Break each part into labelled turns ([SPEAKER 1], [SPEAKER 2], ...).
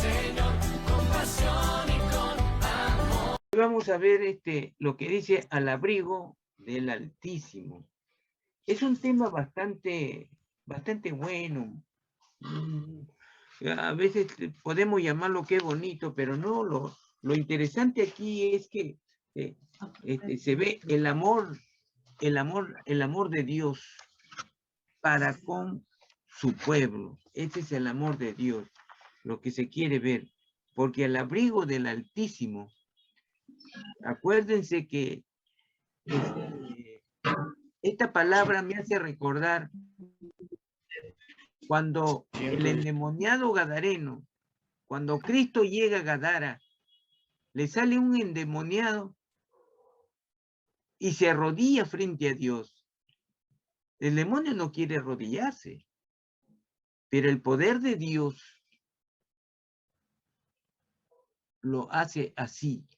[SPEAKER 1] Señor, con pasión y con amor.
[SPEAKER 2] Vamos a ver lo que dice al abrigo del Altísimo. Es un tema bastante bueno. A veces podemos llamarlo que es bonito, pero no, lo interesante aquí es que se ve el amor de Dios para con su pueblo. Ese es el amor de Dios, lo que se quiere ver, porque al abrigo del Altísimo, acuérdense que esta palabra me hace recordar cuando el endemoniado gadareno, cuando Cristo llega a Gadara, le sale un endemoniado y se arrodilla frente a Dios. El demonio no quiere arrodillarse, pero el poder de Dios lo hace así,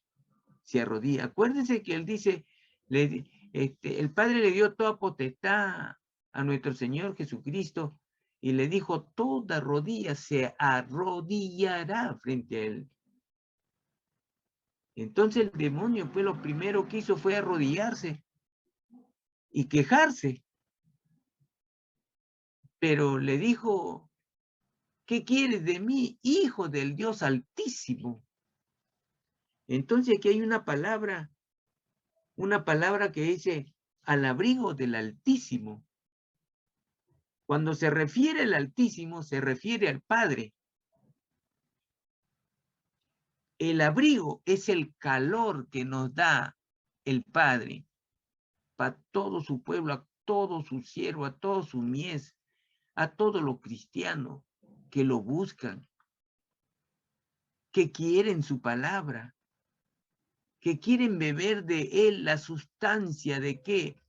[SPEAKER 2] se arrodilla. Acuérdense que él dice, el Padre le dio toda potestad a nuestro Señor Jesucristo y le dijo, toda rodilla se arrodillará frente a él. Entonces el demonio, pues lo primero que hizo fue arrodillarse y quejarse. Pero le dijo, ¿qué quieres de mí, hijo del Dios Altísimo? Entonces aquí hay una palabra que dice, al abrigo del Altísimo. Cuando se refiere al Altísimo, se refiere al Padre. El abrigo es el calor que nos da el Padre para todo su pueblo, a todo su siervo, a todo su mies, a todos los cristianos que lo buscan, que quieren su palabra, que quieren beber de él la sustancia de qué,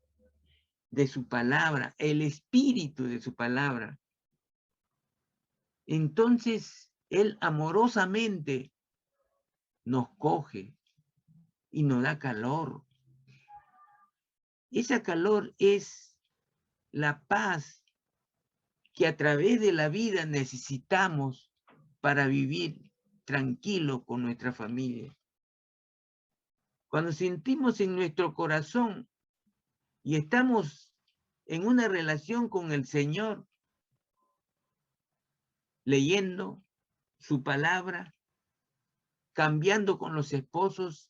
[SPEAKER 2] de su palabra, el espíritu de su palabra. Entonces, él amorosamente nos coge y nos da calor. Esa calor es la paz que a través de la vida necesitamos para vivir tranquilo con nuestra familia. Cuando sentimos en nuestro corazón y estamos en una relación con el Señor, leyendo su palabra, cambiando con los esposos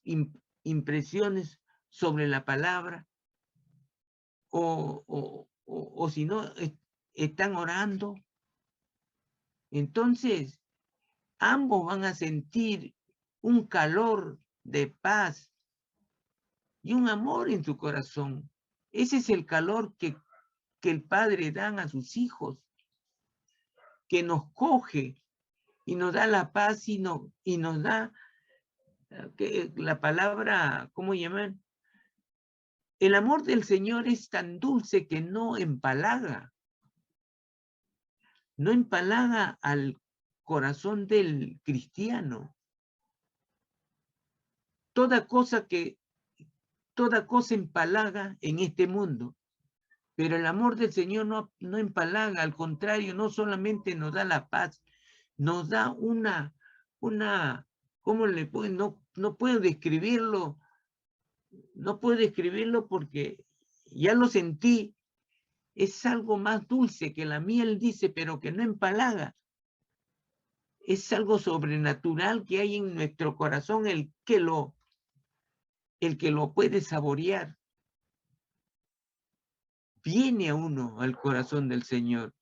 [SPEAKER 2] impresiones sobre la palabra, o si no, están orando, entonces ambos van a sentir un calor de paz y un amor en su corazón. Ese es el calor que el Padre da a sus hijos, que nos coge y nos da la paz y nos da que la palabra, ¿cómo llaman? El amor del Señor es tan dulce que no empalaga al corazón del cristiano. Toda cosa empalaga en este mundo, pero el amor del Señor no empalaga, al contrario, no solamente nos da la paz, nos da una ¿cómo le puedo? No puedo describirlo, porque ya lo sentí. Es algo más dulce que la miel, dice, pero que no empalaga. Es algo sobrenatural que hay en nuestro corazón, el que lo puede saborear. Viene a uno al corazón del Señor.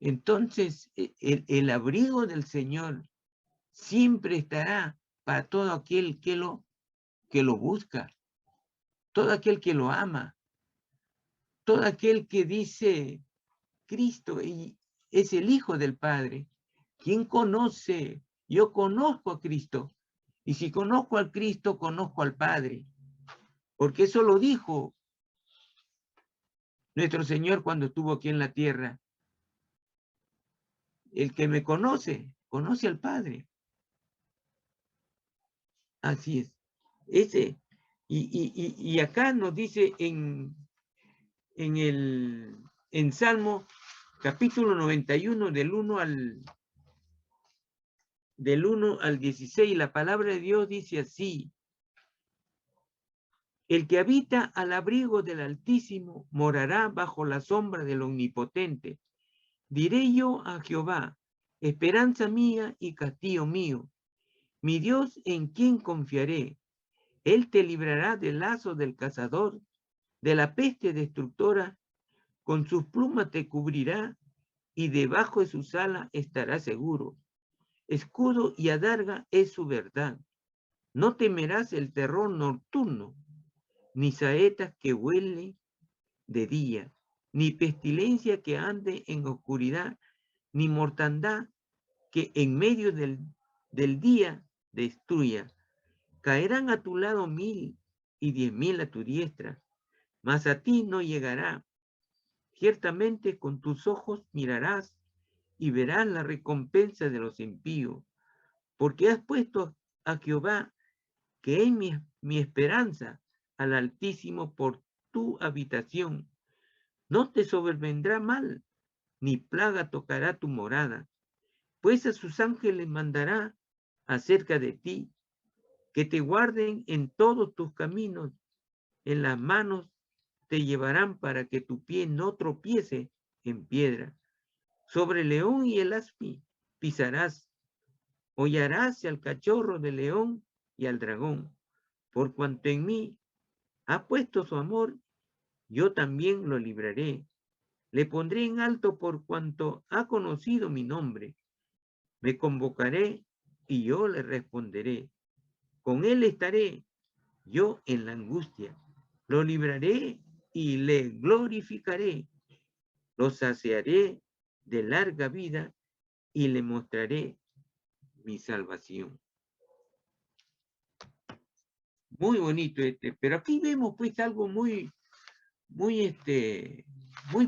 [SPEAKER 2] Entonces, el abrigo del Señor siempre estará para todo aquel que lo busca, todo aquel que lo ama, todo aquel que dice, Cristo es el Hijo del Padre. ¿Quién conoce? Yo conozco a Cristo. Y si conozco al Cristo, conozco al Padre. Porque eso lo dijo nuestro Señor cuando estuvo aquí en la tierra. El que me conoce, conoce al Padre. Así es. Y acá nos dice en Salmo capítulo 91 del 1 del 1 al 16, la palabra de Dios dice así: el que habita al abrigo del Altísimo morará bajo la sombra del Omnipotente. Diré yo a Jehová, esperanza mía y castillo mío, mi Dios en quien confiaré. Él te librará del lazo del cazador, de la peste destructora, con sus plumas te cubrirá y debajo de sus alas estarás seguro. Escudo y adarga es su verdad. No temerás el terror nocturno, ni saetas que huele de día, ni pestilencia que ande en oscuridad, ni mortandad que en medio del día destruya. Caerán a tu lado 1000 y 10.000 a tu diestra, mas a ti no llegará. Ciertamente con tus ojos mirarás y verás la recompensa de los impíos, porque has puesto a Jehová, que es mi esperanza, al Altísimo por tu habitación. No te sobrevendrá mal, ni plaga tocará tu morada, pues a sus ángeles mandará acerca de ti, que te guarden en todos tus caminos, en las manos te llevarán para que tu pie no tropiece en piedra. Sobre el león y el aspi pisarás, hollarás al cachorro del león y al dragón. Por cuanto en mí ha puesto su amor, yo también lo libraré. Le pondré en alto por cuanto ha conocido mi nombre. Me convocaré y yo le responderé. Con él estaré yo en la angustia. Lo libraré y le glorificaré. Lo saciaré de larga vida y le mostraré mi salvación. Muy bonito pero aquí vemos pues algo muy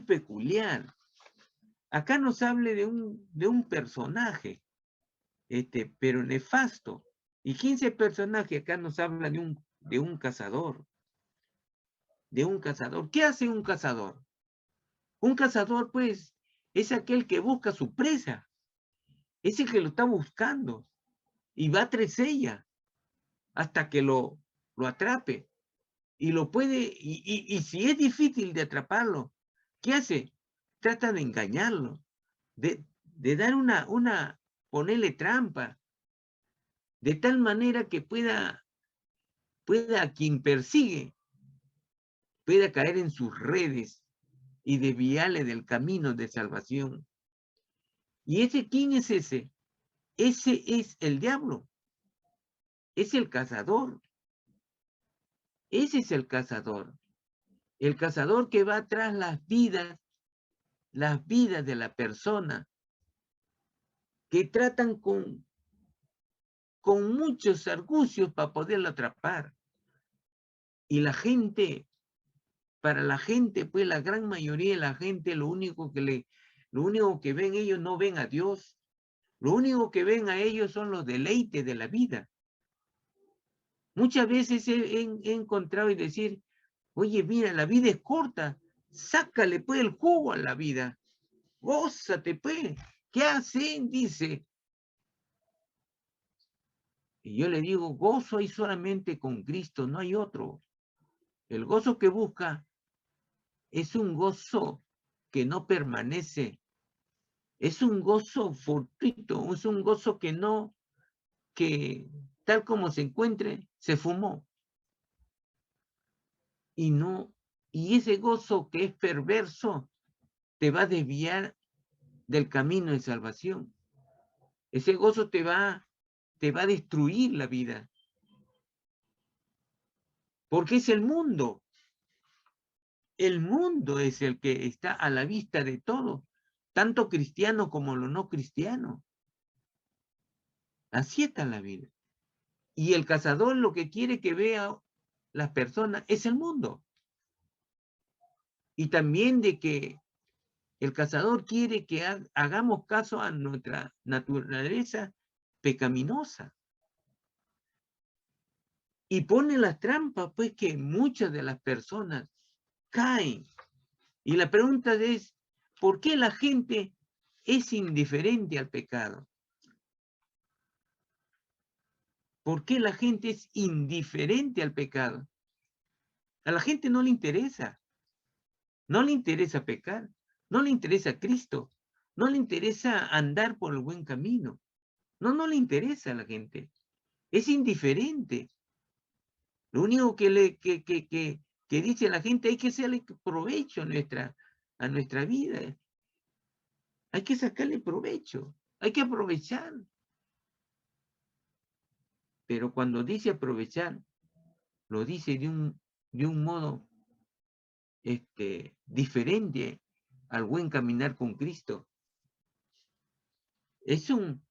[SPEAKER 2] peculiar. Acá nos habla de un personaje, pero nefasto. ¿Y quién es el personaje? Acá nos habla de un cazador. De un cazador. ¿Qué hace un cazador? Un cazador, pues, es aquel que busca su presa. Es el que lo está buscando. Y va tras ella hasta que lo atrape. Y lo puede, y si es difícil de atraparlo, ¿qué hace? Trata de engañarlo, de dar ponerle trampa, de tal manera que pueda quien persigue, pueda caer en sus redes y desviarle del camino de salvación. ¿Y quién es ese? Ese es el diablo, es el cazador. Ese es el cazador que va tras las vidas de la persona, que tratan con muchos argucios para poderlo atrapar. Y para la gente, pues la gran mayoría de la gente, lo único que ven ellos, no ven a Dios. Lo único que ven a ellos son los deleites de la vida. Muchas veces he encontrado y decir, oye, mira, la vida es corta, sácale pues el jugo a la vida, gózate pues, ¿qué hacen? Dice. Y yo le digo, gozo hay solamente con Cristo, no hay otro. El gozo que busca es un gozo que no permanece, es un gozo fortuito, es un gozo que tal como se encuentre, se fumó. Y ese gozo que es perverso, te va a desviar del camino de salvación. Ese gozo te va a destruir la vida. Porque es el mundo. El mundo es el que está a la vista de todo, tanto cristiano como lo no cristiano. Así está la vida. Y el cazador lo que quiere que vea las personas es el mundo. Y también de que el cazador quiere que hagamos caso a nuestra naturaleza pecaminosa. Y pone las trampas, pues, que muchas de las personas caen. Y la pregunta es, ¿por qué la gente es indiferente al pecado? ¿Por qué la gente es indiferente al pecado? A la gente no le interesa. No le interesa pecar. No le interesa Cristo. No le interesa andar por el buen camino. No le interesa a la gente. Es indiferente. Lo único que dice la gente, hay que hacerle provecho a nuestra vida. Hay que sacarle provecho. Hay que aprovechar. Pero cuando dice aprovechar, lo dice de un modo diferente al buen caminar con Cristo. Es un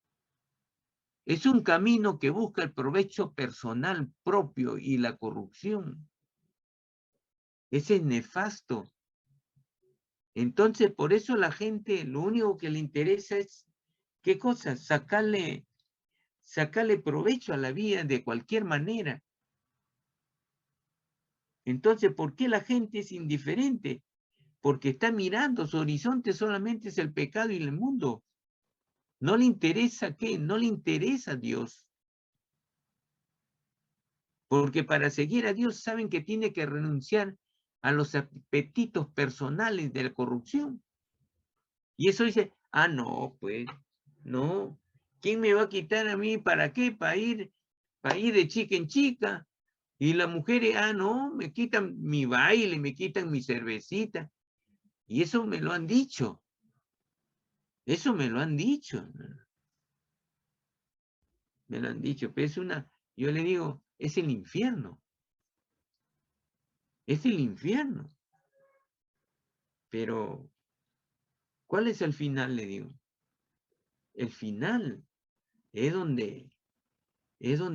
[SPEAKER 2] camino que busca el provecho personal propio y la corrupción. Ese es nefasto. Entonces, por eso la gente, lo único que le interesa es, ¿qué cosa? Sacarle provecho a la vida de cualquier manera. Entonces, ¿por qué la gente es indiferente? Porque está mirando, su horizonte solamente es el pecado y el mundo. No le interesa qué, no le interesa Dios. Porque para seguir a Dios saben que tiene que renunciar a los apetitos personales de la corrupción. Y eso dice, no, pues, no. ¿Quién me va a quitar a mí? ¿Para qué? Para ir de chica en chica. Y las mujeres, no, me quitan mi baile, me quitan mi cervecita. Y eso me lo han dicho. Eso me lo han dicho. Me lo han dicho. Pero yo le digo, es el infierno. Es el infierno. Pero, ¿cuál es el final? Le digo. El final es donde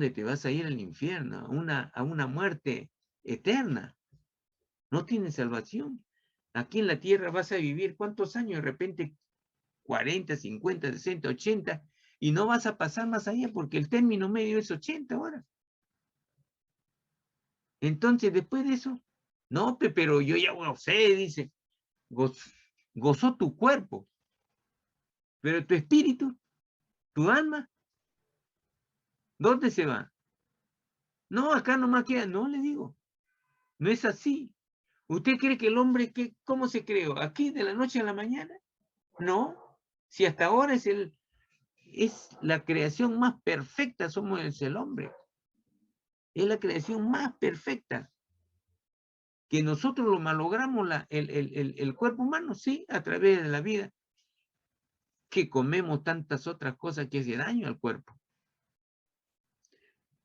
[SPEAKER 2] te vas a ir al infierno, a una muerte eterna. No tienes salvación. Aquí en la tierra vas a vivir ¿cuántos años? De repente 40, 50, 60, 80, y no vas a pasar más allá porque el término medio es 80 ahora. Entonces, después de eso, no, pero yo ya sé, dice, gozó tu cuerpo, pero tu espíritu, tu alma, ¿dónde se va? No, acá nomás queda, no le digo, no es así. ¿Usted cree que el hombre, cómo se creó? ¿Aquí de la noche a la mañana? No, si hasta ahora es la creación más perfecta, somos el hombre. Es la creación más perfecta. Que nosotros lo malogramos el cuerpo humano, sí, a través de la vida. Que comemos tantas otras cosas que hacen daño al cuerpo.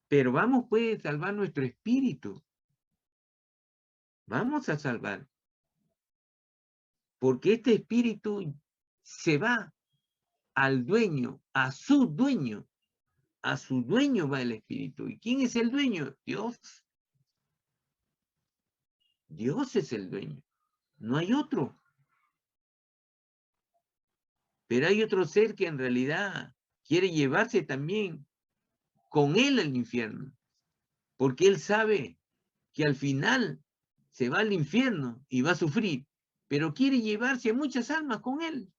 [SPEAKER 2] Pero vamos pues a salvar nuestro espíritu. Vamos a salvar. Porque este espíritu se va al dueño, a su dueño. A su dueño va el espíritu. ¿Y quién es el dueño? Dios. Dios es el dueño. No hay otro. Pero hay otro ser que en realidad quiere llevarse también con él al infierno. Porque él sabe que al final se va al infierno y va a sufrir. Pero quiere llevarse a muchas almas con él.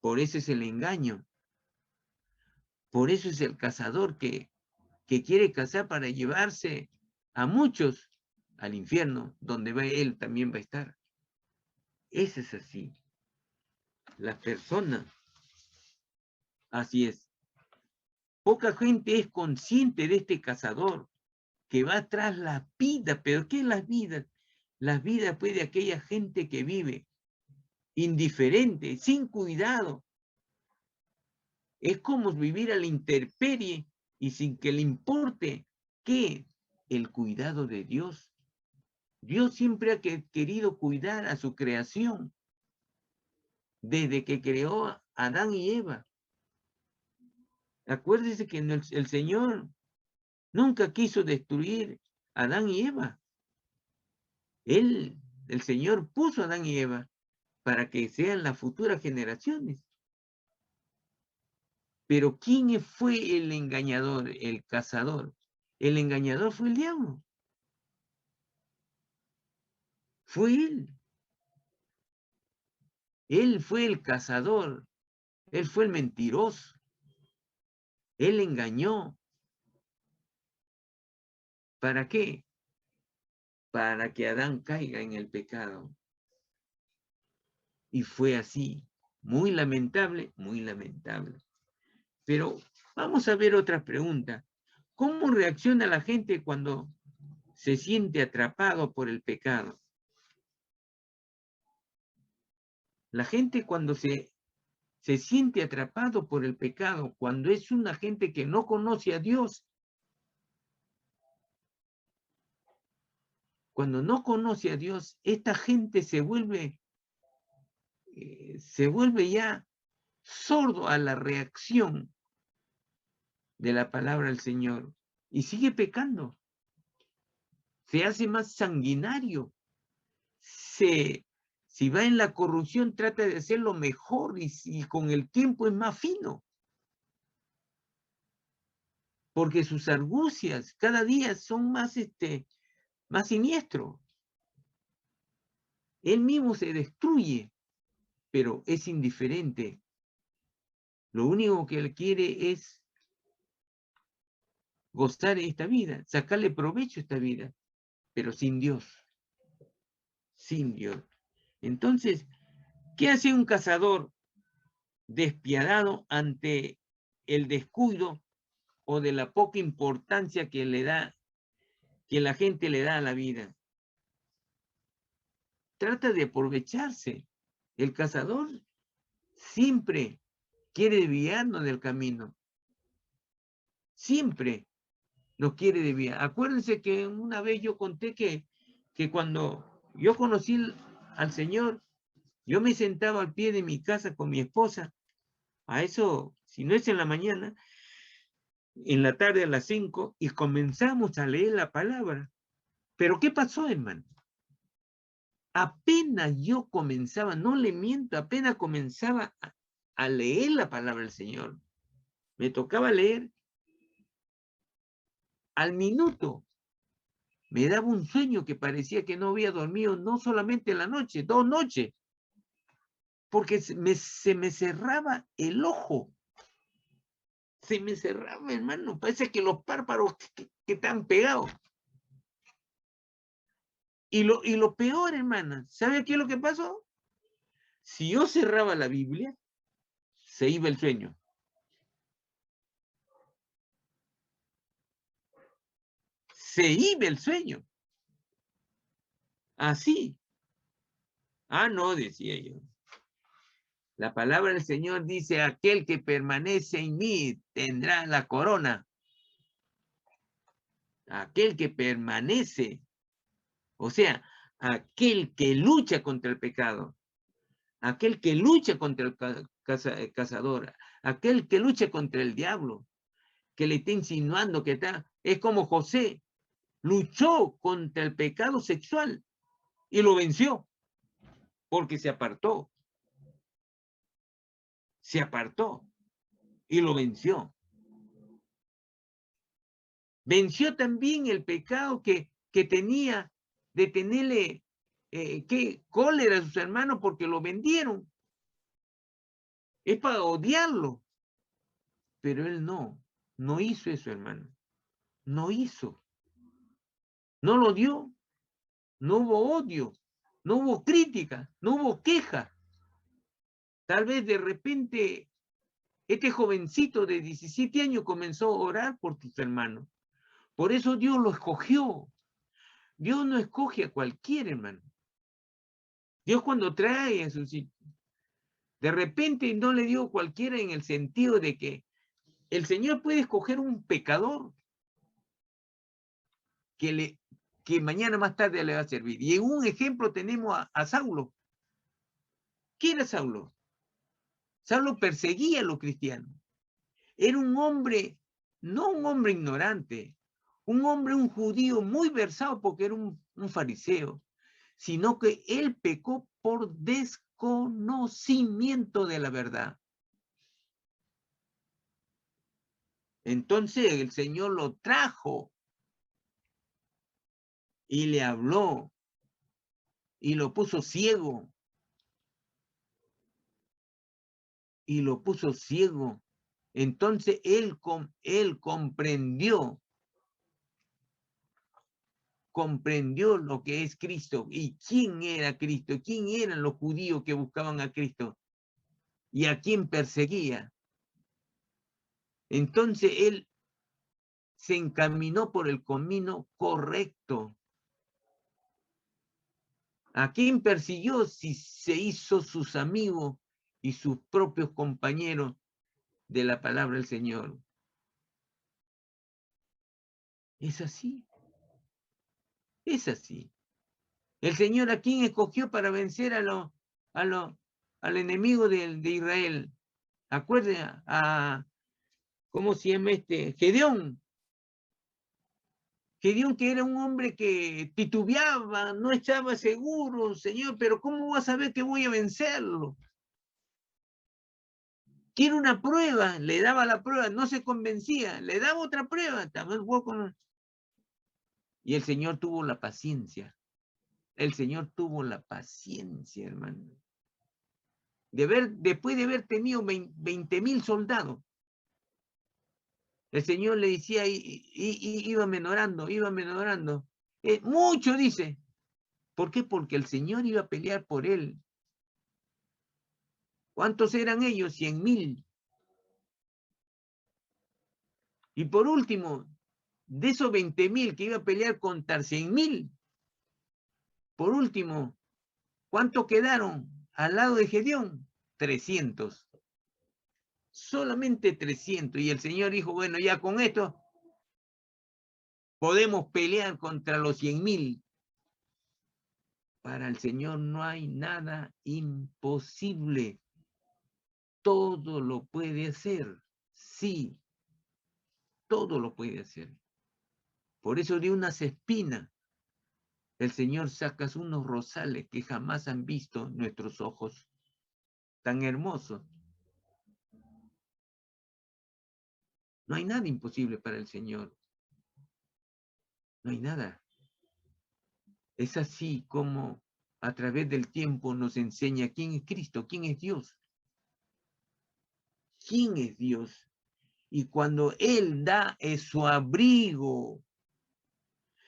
[SPEAKER 2] Por eso es el engaño. Por eso es el cazador que quiere cazar para llevarse a muchos al infierno, donde él también va a estar. Ese es así. La persona, así es. Poca gente es consciente de este cazador que va tras la vida. ¿Pero qué es las vidas? Las vidas pues de aquella gente que vive indiferente, sin cuidado. Es como vivir a la intemperie y sin que le importe qué, el cuidado de Dios. Dios siempre ha querido cuidar a su creación desde que creó a Adán y Eva. Acuérdese que el Señor nunca quiso destruir a Adán y Eva. El Señor puso a Adán y Eva para que sean las futuras generaciones. Pero ¿quién fue el engañador, el cazador? El engañador fue el diablo. Fue él. Él fue el cazador. Él fue el mentiroso. Él engañó. ¿Para qué? Para que Adán caiga en el pecado. Y fue así. Muy lamentable, muy lamentable. Pero vamos a ver otra pregunta. ¿Cómo reacciona la gente cuando se siente atrapado por el pecado? La gente cuando se siente atrapado por el pecado, cuando es una gente que no conoce a Dios, cuando no conoce a Dios, esta gente se vuelve ya sordo a la reacción de la palabra del Señor y sigue pecando. Se hace más sanguinario. Si va en la corrupción, trata de hacerlo mejor y con el tiempo es más fino. Porque sus argucias cada día son más siniestros. Él mismo se destruye, pero es indiferente. Lo único que él quiere es gozar esta vida, sacarle provecho a esta vida, pero sin Dios. Sin Dios. Entonces, ¿qué hace un cazador despiadado ante el descuido o de la poca importancia que la gente le da a la vida? Trata de aprovecharse. El cazador siempre quiere desviarnos del camino. Siempre nos quiere desviar. Acuérdense que una vez yo conté que cuando yo conocí al Señor, yo me sentaba al pie de mi casa con mi esposa. A eso, si no es en la mañana, en la tarde a las 5, y comenzamos a leer la palabra. Pero ¿qué pasó, hermano? Apenas yo comenzaba, no le miento, apenas comenzaba a leer la palabra del Señor. Me tocaba leer. Al minuto me daba un sueño que parecía que no había dormido, no solamente la noche, 2 noches, porque se me cerraba el ojo. Se me cerraba, hermano. Parece que los párpados que están pegados. Y lo peor, hermana, ¿sabe qué es lo que pasó? Si yo cerraba la Biblia, se iba el sueño. Se iba el sueño. Así. Ah, no, decía yo. La palabra del Señor dice, aquel que permanece en mí tendrá la corona. Aquel que permanece, o sea, aquel que lucha contra el pecado, aquel que lucha contra el cazador, aquel que lucha contra el diablo, que le está insinuando que es como José, luchó contra el pecado sexual y lo venció, porque se apartó y lo venció. Venció también el pecado que tenía de tenerle cólera a sus hermanos porque lo vendieron. Es para odiarlo. Pero él no hizo eso, hermano. No hizo. No lo dio. No hubo odio. No hubo crítica. No hubo queja. Tal vez de repente este jovencito de 17 años comenzó a orar por tus hermanos. Por eso Dios lo escogió. Dios no escoge a cualquier hermano. Dios cuando trae a sus hijos, de repente no le dio cualquiera en el sentido de que el Señor puede escoger un pecador que mañana más tarde le va a servir. Y en un ejemplo tenemos a Saulo. ¿Quién era Saulo? Saulo perseguía a los cristianos. Era un hombre, no un hombre ignorante, un judío muy versado porque era un fariseo, sino que él pecó por desconocimiento de la verdad. Entonces el Señor lo trajo y le habló y lo puso ciego. Y lo puso ciego Entonces él comprendió lo que es Cristo y quién era Cristo, quién eran los judíos que buscaban a Cristo y a quién perseguía. Entonces él se encaminó por el camino correcto. ¿A quién persiguió si se hizo sus amigos y sus propios compañeros de la palabra del Señor? Es así. Es así. El Señor a quién escogió para vencer al enemigo de Israel. Acuérdense ¿cómo se llama Gedeón. Gedeón, que era un hombre que titubeaba, no estaba seguro, Señor, pero ¿cómo voy a saber que voy a vencerlo? Quiero una prueba, le daba la prueba, no se convencía, le daba otra prueba, también y el Señor tuvo la paciencia. El Señor tuvo la paciencia, hermano. Después de haber tenido 20,000 soldados, el Señor le decía, iba menorando. Mucho, dice. ¿Por qué? Porque el Señor iba a pelear por él. ¿Cuántos eran ellos? 100,000. Y por último, de esos 20,000 que iba a pelear contra 100,000, por último, ¿cuántos quedaron al lado de Gedeón? 300. Solamente 300. Y el Señor dijo, bueno, ya con esto podemos pelear contra los 100,000. Para el Señor no hay nada imposible. Todo lo puede hacer. Sí, todo lo puede hacer. Por eso de unas espinas, el Señor saca unos rosales que jamás han visto nuestros ojos. Tan hermosos. No hay nada imposible para el Señor. No hay nada. Es así como a través del tiempo nos enseña quién es Cristo, quién es Dios. ¿Quién es Dios? Y cuando Él da su abrigo,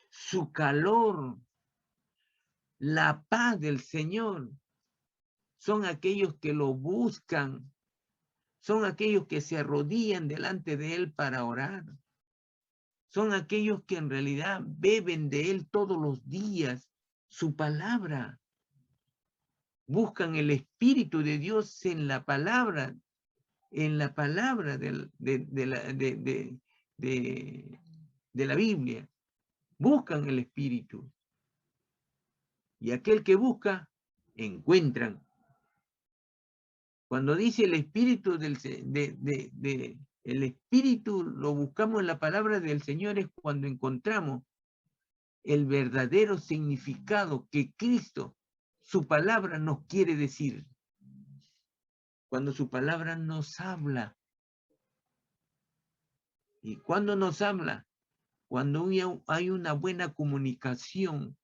[SPEAKER 2] su calor, la paz del Señor, son aquellos que lo buscan, son aquellos que se arrodillan delante de Él para orar, son aquellos que en realidad beben de Él todos los días, su palabra, buscan el Espíritu de Dios en la palabra de la Biblia, buscan el Espíritu. Y aquel que busca, encuentran. Cuando dice el Espíritu el Espíritu lo buscamos en la palabra del Señor, es cuando encontramos el verdadero significado que Cristo, su palabra, nos quiere decir. Cuando su palabra nos habla. ¿Y cuando nos habla? Cuando hay una buena comunicación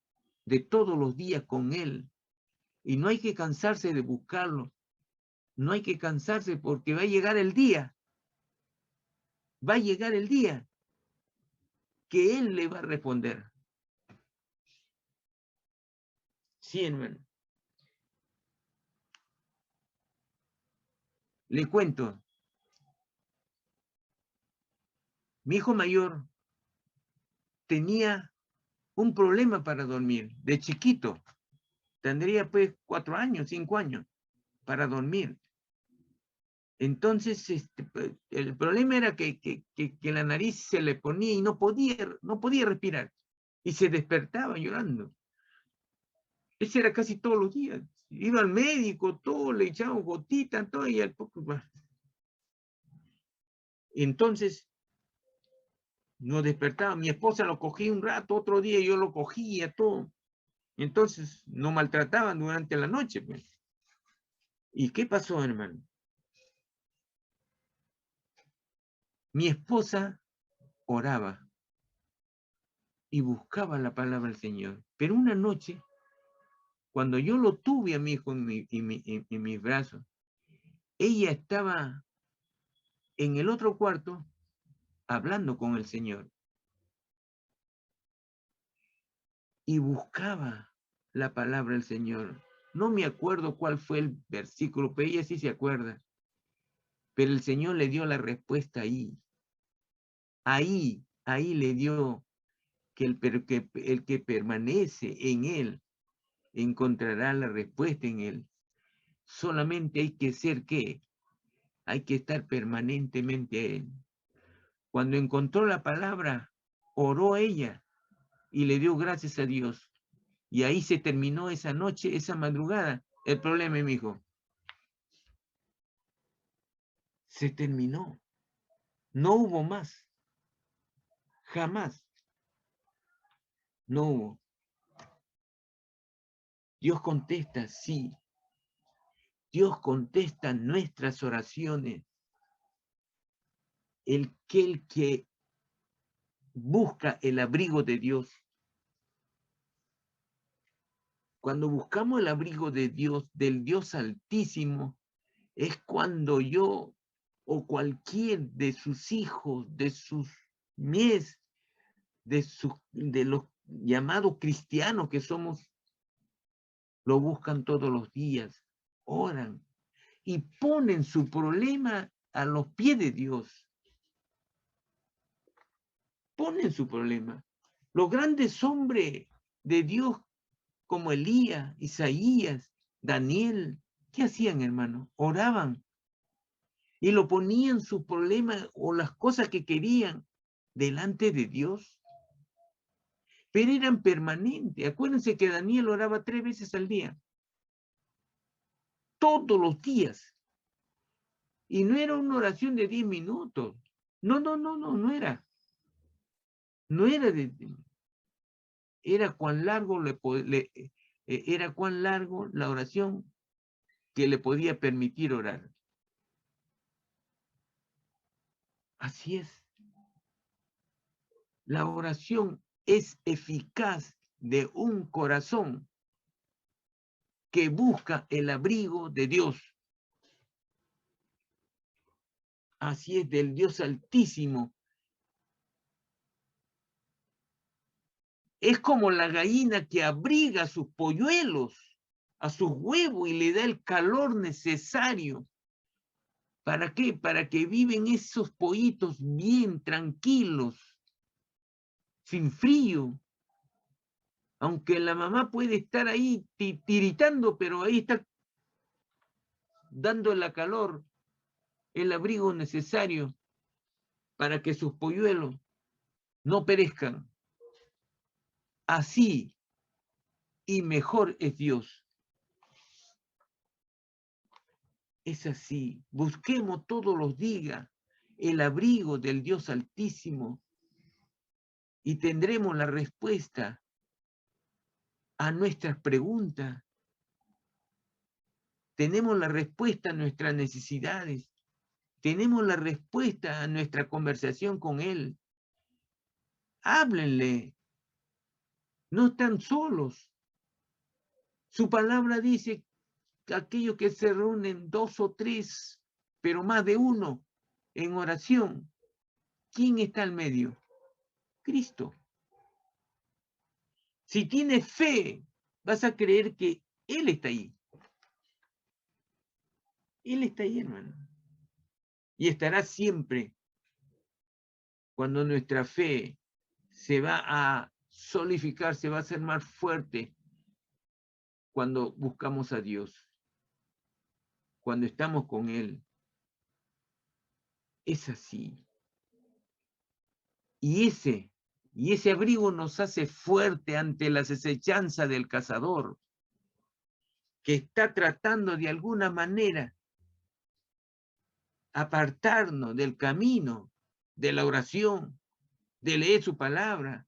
[SPEAKER 2] de todos los días con Él. Y no hay que cansarse de buscarlo. No hay que cansarse porque va a llegar el día. Va a llegar el día que Él le va a responder. Sí, hermano. Le cuento. Mi hijo mayor tenía un problema para dormir. De chiquito. Tendría pues 4 años, 5 años para dormir. Entonces, el problema era que la nariz se le ponía y no podía respirar. Y se despertaba llorando. Ese era casi todos los días. Iba al médico, todo, le echaban gotitas, todo, y al poco. Entonces, nos despertaba. Mi esposa lo cogía un rato, otro día yo lo cogía, todo. Entonces, nos maltrataban durante la noche, pues. ¿Y qué pasó, hermano? Mi esposa oraba y buscaba la palabra del Señor. Pero una noche, cuando yo lo tuve a mi hijo en mis brazos, ella estaba en el otro cuarto hablando con el Señor. Y buscaba la palabra del Señor. No me acuerdo cuál fue el versículo, pero ella sí se acuerda. Pero el Señor le dio la respuesta ahí. Ahí le dio que el que permanece en Él encontrará la respuesta en Él. Solamente hay que ser ¿qué? Hay que estar permanentemente en Él. Cuando encontró la palabra, oró ella y le dio gracias a Dios. Y ahí se terminó esa noche, esa madrugada. El problema, mi hijo, se terminó. No hubo más. Jamás. No hubo. Dios contesta, sí. Dios contesta nuestras oraciones. El que busca el abrigo de Dios. Cuando buscamos el abrigo de Dios, del Dios Altísimo, es cuando yo o cualquier de sus hijos, de sus mies, de los llamados cristianos que somos, lo buscan todos los días, oran y ponen su problema a los pies de Dios. Ponen su problema. Los grandes hombres de Dios como Elías, Isaías, Daniel, ¿qué hacían, hermano? Oraban y lo ponían su problema o las cosas que querían delante de Dios. Pero eran permanentes. Acuérdense que Daniel oraba 3 veces al día. Todos los días. Y no era una oración de 10 minutos. No era. No era era cuán largo era cuán largo la oración que le podía permitir orar. Así es. La oración es eficaz de un corazón que busca el abrigo de Dios. Así es, del Dios Altísimo. Es como la gallina que abriga a sus polluelos, a sus huevos y le da el calor necesario. ¿Para qué? Para que viven esos pollitos bien tranquilos, sin frío. Aunque la mamá puede estar ahí tiritando, pero ahí está dando la calor, el abrigo necesario para que sus polluelos no perezcan. Así y mejor es Dios. Es así. Busquemos todos los días el abrigo del Dios Altísimo y tendremos la respuesta a nuestras preguntas. Tenemos la respuesta a nuestras necesidades. Tenemos la respuesta a nuestra conversación con Él. Háblenle. No están solos. Su palabra dice que aquellos que se reúnen 2 o 3, pero más de uno, en oración, ¿quién está al medio? Cristo. Si tienes fe, vas a creer que Él está ahí. Él está ahí, hermano. Y estará siempre cuando nuestra fe se va a solidificar, se va a hacer más fuerte cuando buscamos a Dios, cuando estamos con Él. Es así. Y ese abrigo nos hace fuerte ante la acechanza del cazador, que está tratando de alguna manera apartarnos del camino, de la oración, de leer su palabra,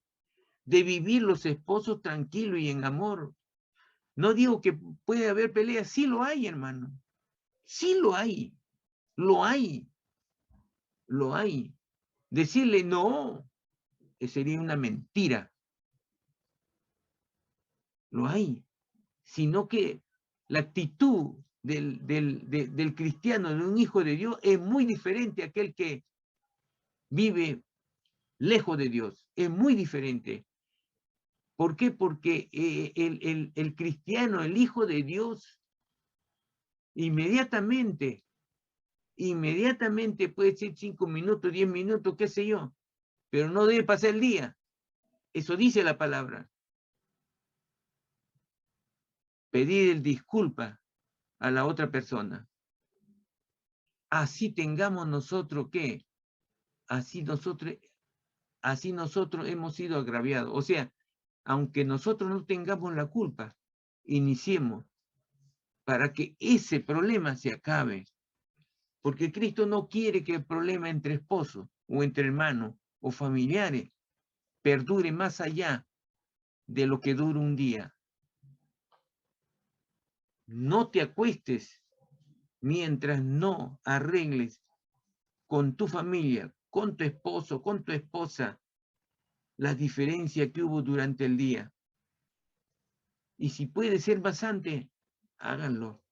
[SPEAKER 2] de vivir los esposos tranquilos y en amor. No digo que puede haber peleas, sí lo hay, hermano. Sí lo hay. Lo hay. Lo hay. Decirle no, sería una mentira. Lo hay. Sino que la actitud del cristiano, de un hijo de Dios, es muy diferente a aquel que vive lejos de Dios. Es muy diferente. ¿Por qué? Porque el cristiano, el hijo de Dios, inmediatamente puede ser 5 minutos, 10 minutos, qué sé yo, pero no debe pasar el día. Eso dice la palabra. Pedir disculpa a la otra persona. Así tengamos nosotros que, así nosotros hemos sido agraviados. O sea, aunque nosotros no tengamos la culpa, iniciemos para que ese problema se acabe. Porque Cristo no quiere que el problema entre esposos o entre hermanos o familiares perdure más allá de lo que dura un día. No te acuestes mientras no arregles con tu familia, con tu esposo, con tu esposa, las diferencias que hubo durante el día. Y si puede ser bastante, háganlo.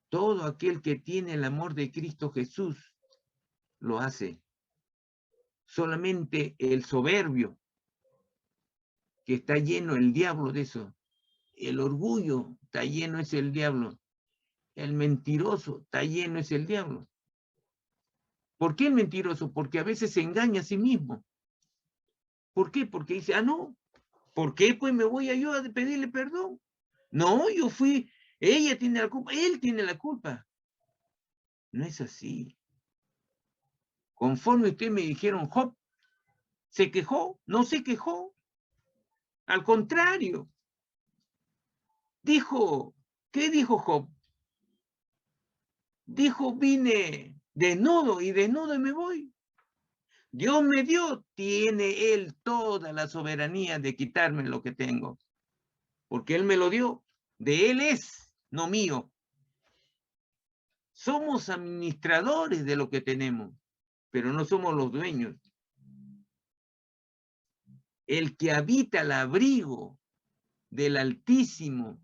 [SPEAKER 2] Todo aquel que tiene el amor de Cristo Jesús lo hace. Solamente el soberbio, que está lleno el diablo de eso. El orgullo está lleno es el diablo. El mentiroso está lleno es el diablo. ¿Por qué el mentiroso? Porque a veces se engaña a sí mismo. ¿Por qué? Porque dice, no, ¿por qué pues me voy a yo a pedirle perdón? No, yo fui, ella tiene la culpa, él tiene la culpa. No es así. Conforme ustedes me dijeron, Job se quejó, no se quejó. Al contrario, dijo, ¿qué dijo Job? Dijo, vine desnudo y desnudo me voy. Dios me dio, tiene Él toda la soberanía de quitarme lo que tengo. Porque Él me lo dio, de Él es, no mío. Somos administradores de lo que tenemos, pero no somos los dueños. El que habita el abrigo del Altísimo,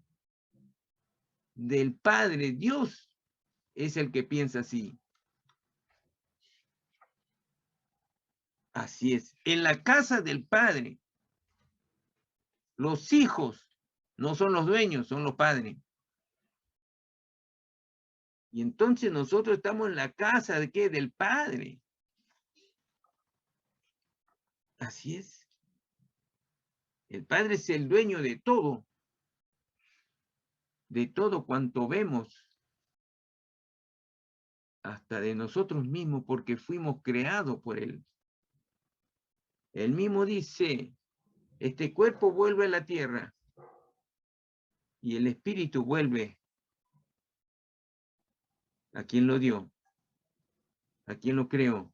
[SPEAKER 2] del Padre Dios, es el que piensa así. Así es. En la casa del Padre, los hijos no son los dueños, son los padres. Y entonces nosotros estamos en la casa de ¿qué? Del Padre. Así es. El Padre es el dueño de todo cuanto vemos, hasta de nosotros mismos, porque fuimos creados por Él. Él mismo dice, este cuerpo vuelve a la tierra y el espíritu vuelve a quien lo dio, a quien lo creó.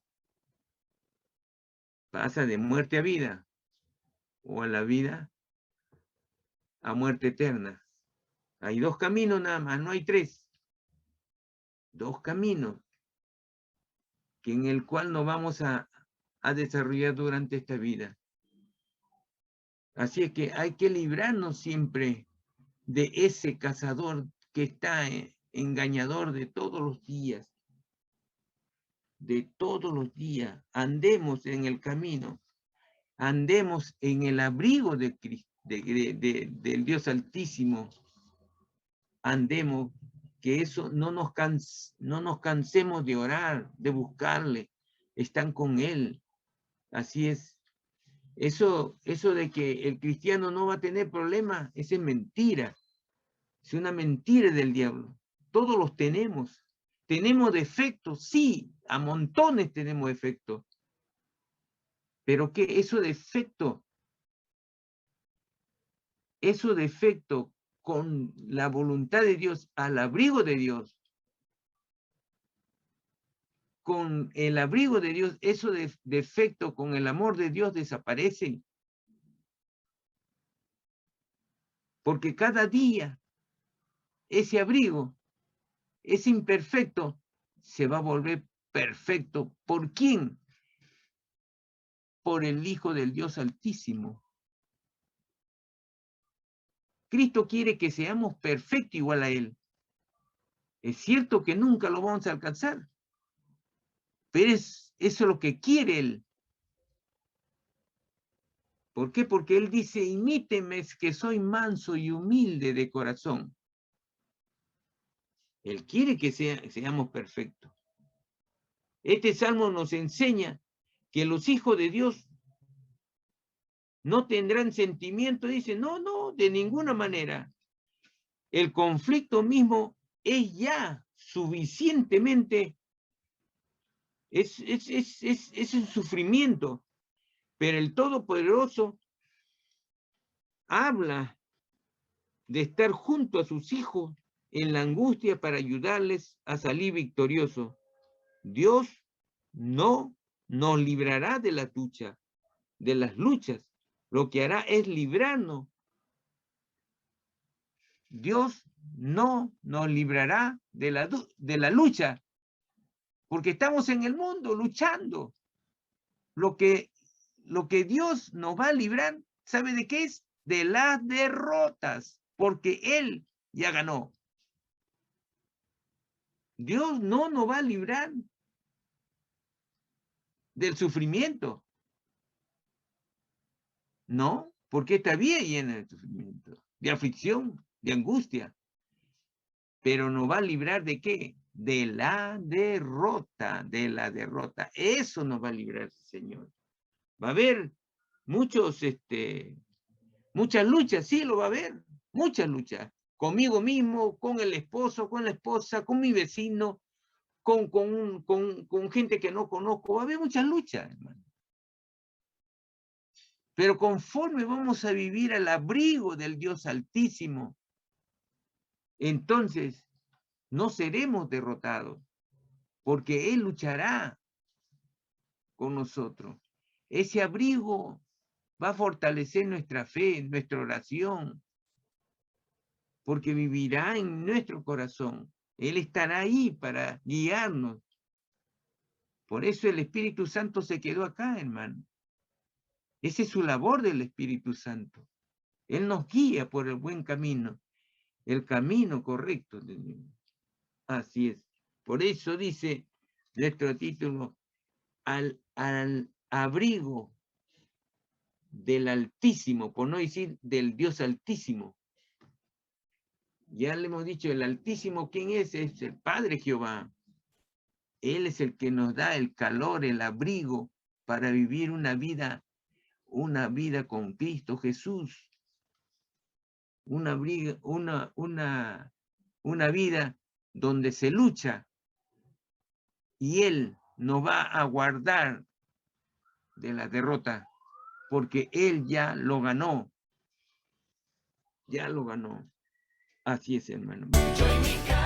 [SPEAKER 2] Pasa de muerte a vida o a la vida a muerte eterna. Hay dos caminos nada más, no hay tres. Dos caminos que en el cual nos vamos a desarrollar durante esta vida. Así es que hay que librarnos siempre de ese cazador que está engañador de todos los días. De todos los días. Andemos en el camino. Andemos en el abrigo del Dios Altísimo. Andemos, que eso no nos cansemos de orar, de buscarle. Están con Él. Así es. Eso de que el cristiano no va a tener problemas, esa es mentira. Es una mentira del diablo. Todos los tenemos. ¿Tenemos defectos? Sí, a montones tenemos defectos. Pero que eso defecto con la voluntad de Dios, al abrigo de Dios, con el abrigo de Dios, eso de defecto con el amor de Dios desaparecen. Porque cada día ese abrigo, ese imperfecto, se va a volver perfecto. ¿Por quién? Por el Hijo del Dios Altísimo. Cristo quiere que seamos perfectos igual a Él. Es cierto que nunca lo vamos a alcanzar, pero eso es lo que quiere Él. ¿Por qué? Porque Él dice, imíteme, es que soy manso y humilde de corazón. Él quiere que seamos perfectos. Este salmo nos enseña que los hijos de Dios no tendrán sentimiento. Dice, no, de ninguna manera. El conflicto mismo es ya suficientemente, es un sufrimiento, pero el Todopoderoso habla de estar junto a sus hijos en la angustia para ayudarles a salir victoriosos. Dios no nos librará de la lucha, de las luchas. Lo que hará es librarnos. Dios no nos librará de la lucha, porque estamos en el mundo luchando. Lo que Dios nos va a librar, ¿sabe de qué es? De las derrotas, porque Él ya ganó. Dios no nos va a librar del sufrimiento. No, porque esta vida llena de sufrimiento, de aflicción, de angustia. Pero nos va a librar ¿de qué? De la derrota, de la derrota. Eso nos va a librar, Señor. Va a haber muchas luchas, sí, lo va a haber, muchas luchas. Conmigo mismo, con el esposo, con la esposa, con mi vecino, con gente que no conozco. Va a haber muchas luchas, hermano. Pero conforme vamos a vivir al abrigo del Dios Altísimo, entonces no seremos derrotados, porque Él luchará con nosotros. Ese abrigo va a fortalecer nuestra fe, nuestra oración, porque vivirá en nuestro corazón. Él estará ahí para guiarnos. Por eso el Espíritu Santo se quedó acá, hermano. Esa es su labor del Espíritu Santo. Él nos guía por el buen camino, el camino correcto. Así es. Por eso dice nuestro título, al abrigo del Altísimo, por no decir del Dios Altísimo. Ya le hemos dicho, el Altísimo, ¿quién es? Es el Padre Jehová. Él es el que nos da el calor, el abrigo para vivir una vida con Cristo Jesús. Una vida donde se lucha y Él nos va a guardar de la derrota, porque Él ya lo ganó. Ya lo ganó. Así es, hermano.
[SPEAKER 1] Yo y mi casa